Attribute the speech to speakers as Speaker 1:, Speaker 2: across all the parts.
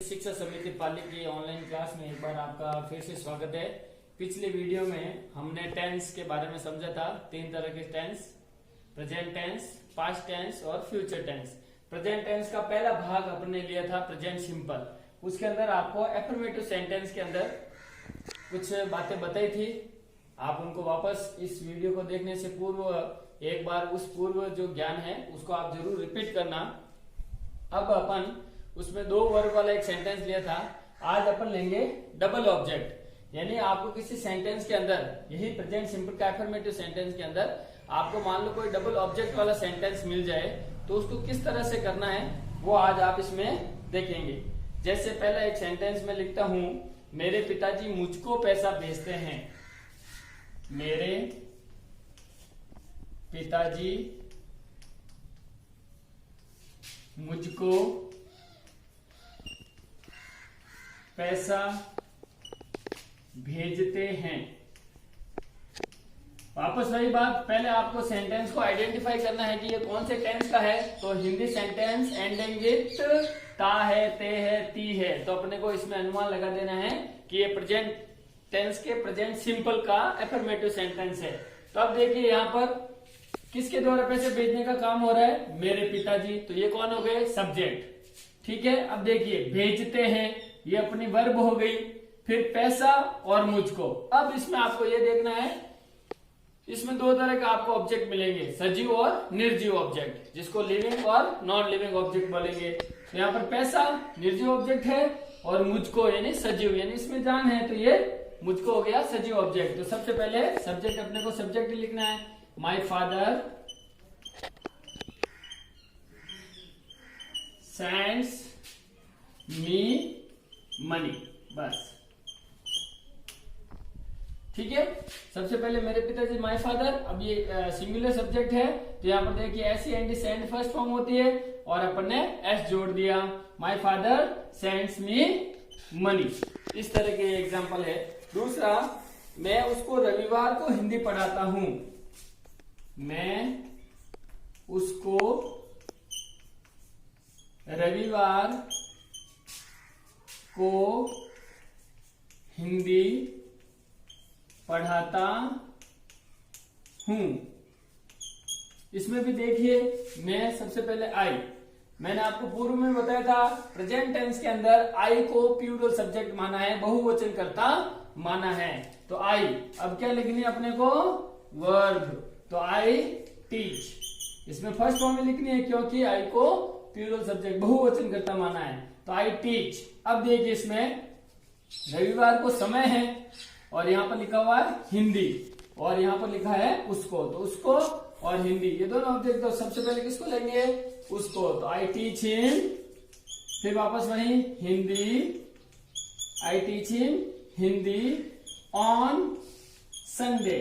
Speaker 1: शिक्षा समिति पाली की ऑनलाइन क्लास में एक बार आपका फिर से स्वागत है। पिछले वीडियो में हमने टेंस के बारे में समझा था। तीन तरह के tenses, present tense, past tense और फ्यूचर टेंस। प्रेजेंट टेंस का पहला भाग अपने लिया था प्रेजेंट सिंपल। उसके अंदर आपको एफर्मेटिव सेंटेंस के अंदर कुछ बातें बताई थी। आप उनको वापस इस वीडियो को देखने से पूर्व एक बार उस पूर्व जो ज्ञान है उसको आप जरूर रिपीट करना। अब अपन उसमें दो वर्ग वाला एक सेंटेंस लिया था। आज अपन लेंगे डबल ऑब्जेक्ट, यानी आपको किसी सेंटेंस के अंदर, यही प्रेजेंट सिंपल का एफर्मेटिव सेंटेंस के अंदर आपको मान लो कोई डबल ऑब्जेक्ट वाला सेंटेंस मिल जाए तो उसको किस तरह से करना है वो आज आप इसमें देखेंगे। जैसे पहला एक सेंटेंस में लिखता हूं, मेरे पिताजी मुझको पैसा भेजते हैं। मेरे पिताजी मुझको पैसा भेजते हैं। वापस वही बात, पहले आपको सेंटेंस को आइडेंटिफाई करना है कि ये कौन से टेंस का है। तो हिंदी सेंटेंस एंडिंग विथ ता है, ते है, ती है। तो अपने को इसमें अनुमान लगा देना है कि ये प्रेजेंट टेंस के प्रेजेंट सिंपल का एफर्मेटिव सेंटेंस है। तो अब देखिए यहाँ पर किसके द्वारा पैसे भेजने का काम हो रहा है, मेरे पिताजी। तो ये कौन हो गए, सब्जेक्ट। ठीक है, अब देखिए भेजते हैं, ये अपनी वर्ब हो गई। फिर पैसा और मुझको। अब इसमें आपको ये देखना है, इसमें दो तरह का आपको ऑब्जेक्ट मिलेंगे, सजीव और निर्जीव ऑब्जेक्ट, जिसको लिविंग और नॉन लिविंग ऑब्जेक्ट बोलेंगे। तो यहाँ पर पैसा निर्जीव ऑब्जेक्ट है और मुझको यानी सजीव, यानी इसमें जान है, तो ये मुझको हो गया सजीव ऑब्जेक्ट। तो सबसे पहले सब्जेक्ट, अपने को सब्जेक्ट लिखना है, my father sends me money. बस ठीक है। सबसे पहले मेरे पिताजी, माय फादर। अब ये सिंगुलर सब्जेक्ट है तो यहाँ पर देखिए S E N D send first form होती है और अपन ने एस जोड़ दिया, my father sends me money. इस तरह के एग्जांपल है। दूसरा, मैं उसको रविवार को हिंदी पढ़ाता हूं। मैं उसको रविवार को हिंदी पढ़ाता हूं। इसमें भी देखिए, मैं सबसे पहले आई, मैंने आपको पूर्व में बताया था प्रेजेंट टेंस के अंदर आई को प्लूरल सब्जेक्ट माना है, बहुवचन कर्ता माना है। तो आई, अब क्या लिखनी है अपने को, वर्ब। तो आई टीच, इसमें फर्स्ट फॉर्म में लिखनी है क्योंकि आई को प्लूरल सब्जेक्ट बहुवचन कर्ता माना है। तो आई टीच। अब देखिए इसमें रविवार को समय है और यहाँ पर लिखा हुआ है हिंदी और यहाँ पर लिखा है उसको। तो उसको और हिंदी ये दोनों ऑब्जेक्ट। तो सबसे पहले किसको लेंगे, उसको। तो आई टीच हिम, फिर वापस वही Hindi, I teach him Hindi on Sunday.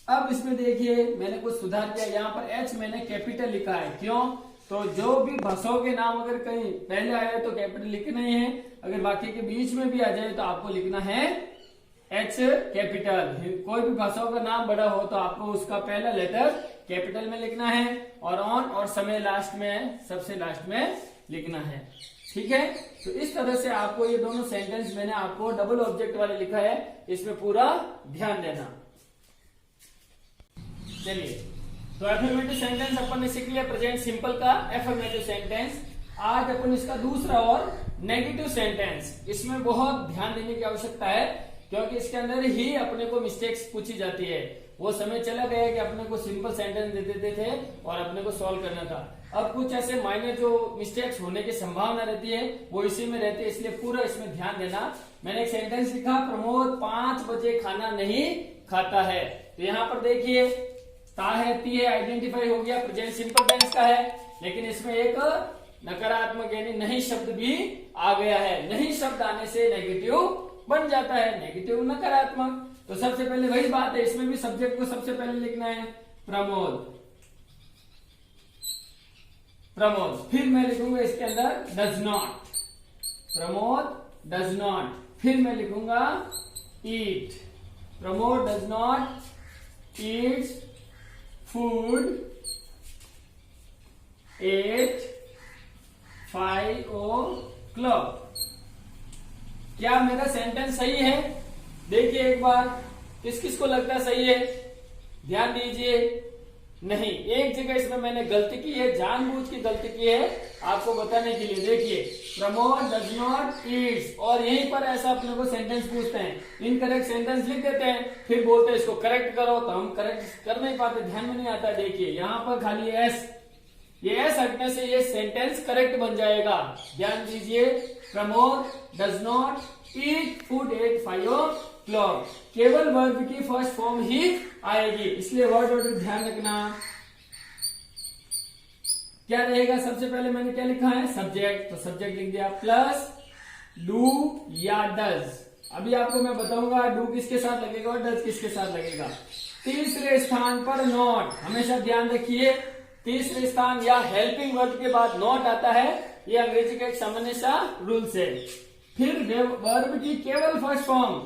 Speaker 1: अब इसमें देखिए मैंने कुछ सुधार किया, यहाँ पर एच मैंने कैपिटल लिखा है। क्यों, तो जो भी भाषाओं के नाम अगर कहीं पहले आए तो कैपिटल लिखना ही है, अगर बाकी के बीच में भी आ जाए तो आपको लिखना है एच कैपिटल। कोई भी भाषाओं का नाम बड़ा हो तो आपको उसका पहला लेटर कैपिटल में लिखना है और ऑन और समय लास्ट में, सबसे लास्ट में लिखना है। ठीक है। तो इस तरह से आपको ये दोनों सेंटेंस मैंने आपको डबल ऑब्जेक्ट वाले लिखा है, इसमें पूरा ध्यान देना। चलिए, तो एफर्मेटिव सेंटेंस अपन ने सीख लिया, प्रेजेंट सिंपल का एफर्मेटिव सेंटेंस। आज अपन इसका दूसरा और नेगेटिव सेंटेंस, इसमें बहुत ध्यान देने की आवश्यकता है क्योंकि इसके अंदर ही अपने को मिस्टेक्स पूछी जाती है। वो समय चला गया कि अपने को सिंपल सेंटेंस दे देते थे और अपने को सॉल्व करना था। अब कुछ ऐसे माइनर जो मिस्टेक्स होने की संभावना रहती है वो इसी में रहती है, इसलिए पूरा इसमें ध्यान देना। मैंने एक सेंटेंस लिखा, प्रमोद 5 बजे खाना नहीं खाता है। तो यहाँ पर देखिए ता है, ती है, आइडेंटिफाई हो गया, प्रेजेंट सिंपल टेंस का है। लेकिन इसमें एक नकारात्मक यानी नहीं शब्द भी आ गया है। नहीं शब्द आने से नेगेटिव बन जाता है, नेगेटिव नकारात्मक। तो सबसे पहले वही बात है, इसमें भी सब्जेक्ट को सबसे पहले लिखना है प्रमोद, प्रमोद। फिर मैं लिखूंगा इसके अंदर does not, Pramod does not. फिर मैं लिखूंगा eat, Pramod does not eat food, ate o'clock। क्या मेरा सेंटेंस सही है? देखिए एक बार, किस किस को लगता है सही है? ध्यान दीजिए। नहीं, एक जगह इसमें मैंने गलती की है, जानबूझ की गलती की है आपको बताने के लिए। देखिए, प्रमोद डज नॉट ईट्स, और यहीं पर ऐसा अपने को सेंटेंस पूछते हैं, इनकरेक्ट सेंटेंस लिख देते हैं, फिर बोलते हैं इसको करेक्ट करो, तो हम करेक्ट कर नहीं पाते, ध्यान में नहीं आता। देखिए यहाँ पर खाली एस, ये एस हटने से ये सेंटेंस करेक्ट बन जाएगा। ध्यान दीजिए, Pramod does not eat food at 5 o'clock, केवल वर्ब की फर्स्ट फॉर्म ही आएगी, इसलिए वर्ड ऑर्डर ध्यान रखना। क्या रहेगा? सबसे पहले मैंने क्या लिखा है? सब्जेक्ट, तो सब्जेक्ट लिख दिया प्लस डू या डज। अभी आपको मैं बताऊंगा डू किसके साथ लगेगा और डज किसके साथ लगेगा। तीसरे स्थान पर नॉट, हमेशा ध्यान रखिए, तीसरे स्थान या हेल्पिंग वर्ब के बाद नॉट आता है, ये अंग्रेजी का एक सामान्य सा रूल्स है। फिर वर्ब की केवल फर्स्ट फॉर्म,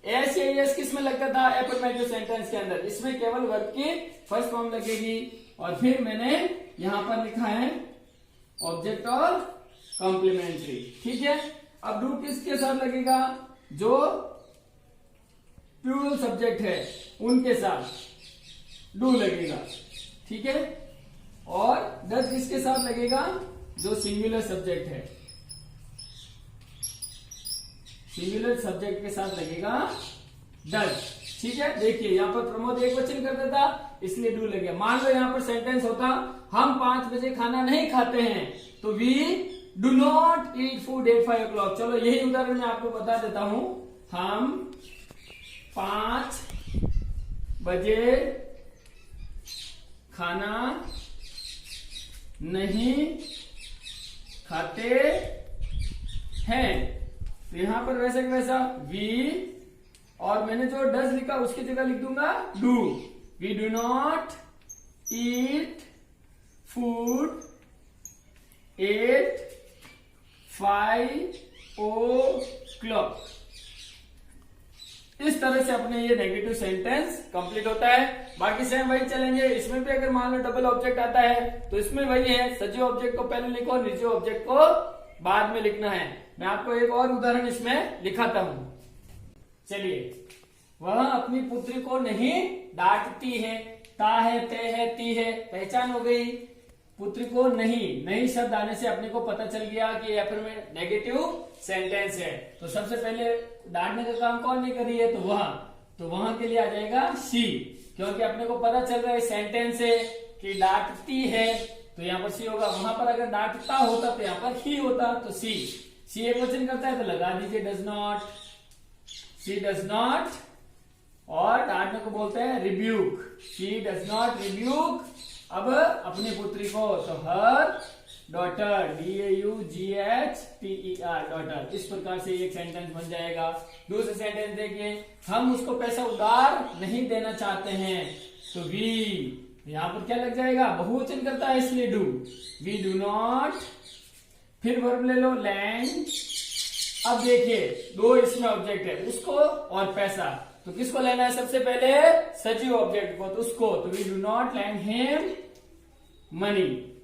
Speaker 1: एस या एस किस में लगता था? एफर्मेटिव सेंटेंस के अंदर, इसमें केवल वर्ब की फर्स्ट फॉर्म लगेगी। और फिर मैंने यहां पर लिखा है ऑब्जेक्ट और कॉम्प्लीमेंट्री, ठीक है। अब डू किसके साथ लगेगा? जो प्लूरल सब्जेक्ट है उनके साथ डू लगेगा, ठीक है। और डज किसके साथ लगेगा? जो सिंगुलर सब्जेक्ट है, सिंगुलर सब्जेक्ट के साथ लगेगा डज, ठीक है। देखिए यहाँ पर प्रमोद एक वचन कर देता, इसलिए डू लगे। मान लो यहाँ पर सेंटेंस होता, हम 5 बजे खाना नहीं खाते हैं, तो we do not eat food at 5 o'clock। चलो यही उदाहरण मैं आपको बता देता हूं, हम 5 बजे खाना नहीं खाते हैं, तो यहां पर वैसे वैसा वी, और मैंने जो डज लिखा उसकी जगह लिख दूंगा do. We do not eat food at 5 o'clock। इस तरह से अपने ये नेगेटिव सेंटेंस कंप्लीट होता है। बाकी सेम वही चलेंगे। इसमें भी अगर मान लो डबल ऑब्जेक्ट आता है तो इसमें वही है, सजीव ऑब्जेक्ट को पहले लिखो, निर्जीव ऑब्जेक्ट को बाद में लिखना है। मैं आपको एक और उदाहरण इसमें लिखाता हूं, चलिए। वह अपनी पुत्री को नहीं डांटती है, ता है, ते है, ती है, पहचान हो गई। पुत्री को नहीं शब्द आने से अपने को पता चल गया कि एफर्मेटिव नेगेटिव सेंटेंस है। तो सबसे पहले डांटने का काम कौन नहीं करी है? तो वहां के लिए आ जाएगा शी, क्योंकि अपने को पता चल रहा है सेंटेंस है कि डांटती है, तो यहाँ पर सी होगा। वहां पर अगर डांटता होता तो यहाँ पर ही होता, तो सी एक वचन करता है तो लगा दीजिए does not, she does not. और डांटने को बोलते हैं rebuke, she does not rebuke अब अपनी पुत्री को, तो हर डॉटर, DAUGHTER, डॉटर। इस प्रकार से एक सेंटेंस बन जाएगा। दूसरे सेंटेंस देखिए, हम उसको पैसा उधार नहीं देना चाहते हैं, तो वी, यहां पर क्या लग जाएगा? बहुवचन करता है इसलिए डू, वी डू नॉट। फिर वर्ब ले लो लैंड। अब देखिए दो इसमें ऑब्जेक्ट है, उसको और पैसा, तो किसको लेना है? सबसे पहले सजीव ऑब्जेक्ट को, तो उसको, तो we do not lend him money.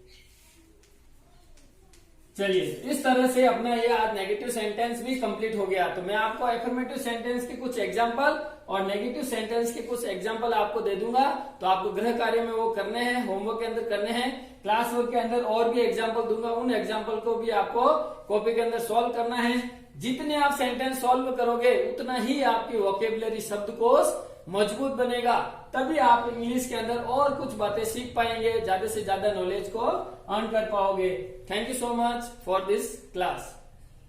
Speaker 1: चलिए, इस तरह से अपना ये आज नेगेटिव सेंटेंस भी कंप्लीट हो गया। तो मैं आपको एफर्मेटिव सेंटेंस के कुछ एग्जांपल और नेगेटिव सेंटेंस के कुछ एग्जांपल आपको दे दूंगा, तो आपको गृह कार्य में वो करने हैं, होमवर्क के अंदर करने हैं। क्लास वर्क के अंदर और भी एग्जाम्पल दूंगा, उन एग्जाम्पल को भी आपको कॉपी के अंदर सॉल्व करना है। जितने आप सेंटेंस सॉल्व करोगे उतना ही आपकी वोकेबुलरी शब्दकोश मजबूत बनेगा, तभी आप इंग्लिश के अंदर और कुछ बातें सीख पाएंगे, ज्यादा से ज्यादा नॉलेज को अर्न कर पाओगे। Thank you so much for this class.